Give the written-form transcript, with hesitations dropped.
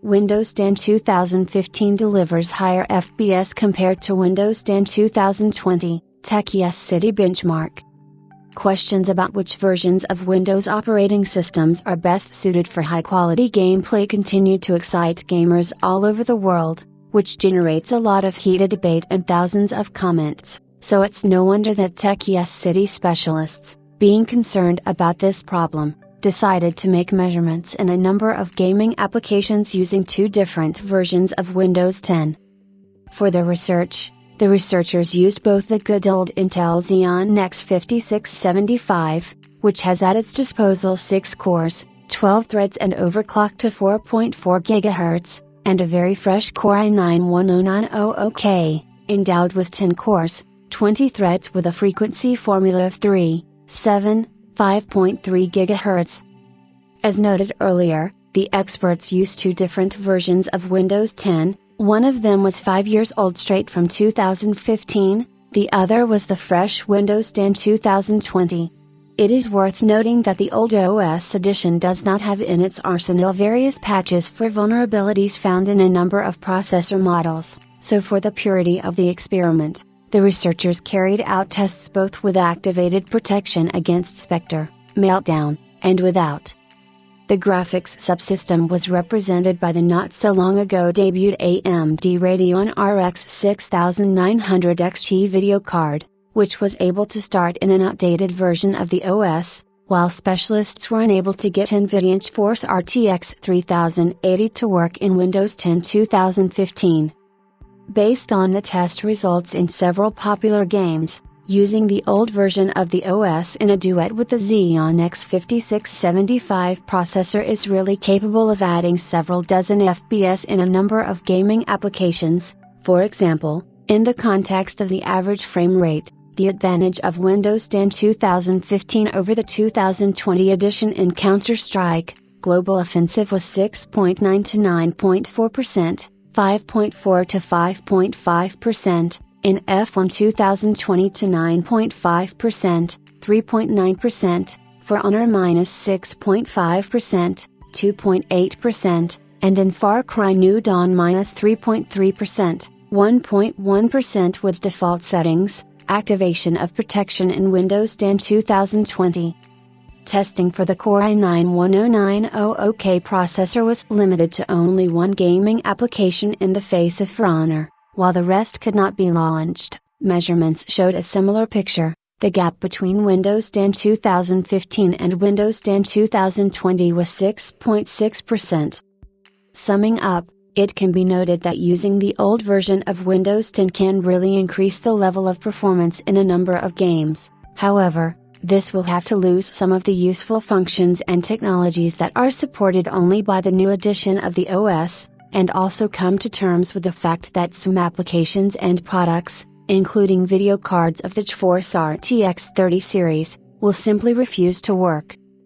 Windows 10 2015 delivers higher FPS compared to Windows 10 2020, TechCity benchmark. Questions about which versions of Windows operating systems are best suited for high-quality gameplay continue to excite gamers all over the world, which generates a lot of heated debate and thousands of comments, so it's no wonder that TechCity specialists, being concerned about this problem, decided to make measurements in a number of gaming applications using two different versions of Windows 10. For their research, the researchers used both the good old Intel Xeon Next 5675, which has at its disposal 6 cores, 12 threads and overclocked to 4.4 GHz, and a very fresh Core i9-10900K, endowed with 10 cores, 20 threads with a frequency formula of 3, 7, 5.3 GHz. As noted earlier, the experts used two different versions of Windows 10, one of them was 5 years old straight from 2015, the other was the fresh Windows 10 2020. It is worth noting that the old OS edition does not have in its arsenal various patches for vulnerabilities found in a number of processor models, so for the purity of the experiment, the researchers carried out tests both with activated protection against Spectre, Meltdown, and without. The graphics subsystem was represented by the not-so-long-ago debuted AMD Radeon RX 6900 XT video card, which was able to start in an outdated version of the OS, while specialists were unable to get NVIDIA GeForce RTX 3080 to work in Windows 10 2015. Based on the test results in several popular games, using the old version of the OS in a duet with the Xeon X5675 processor is really capable of adding several dozen FPS in a number of gaming applications. For example, in the context of the average frame rate, the advantage of Windows 10 2015 over the 2020 edition in Counter-Strike: Global Offensive was 6.9 to 9.4%, 5.4 to 5.5%, in F1 2020 to 9.5%, 3.9%, For Honor -6.5%, 2.8%, and in Far Cry New Dawn -3.3%, 1.1% with default settings, activation of protection in Windows 10 2020. Testing for the Core i9-10900K processor was limited to only one gaming application in the face of For Honor, while the rest could not be launched. Measurements showed a similar picture. The gap between Windows 10 2015 and Windows 10 2020 was 6.6%. Summing up, it can be noted that using the old version of Windows 10 can really increase the level of performance in a number of games. However, this will have to lose some of the useful functions and technologies that are supported only by the new edition of the OS, and also come to terms with the fact that some applications and products, including video cards of the GeForce RTX 30 series, will simply refuse to work.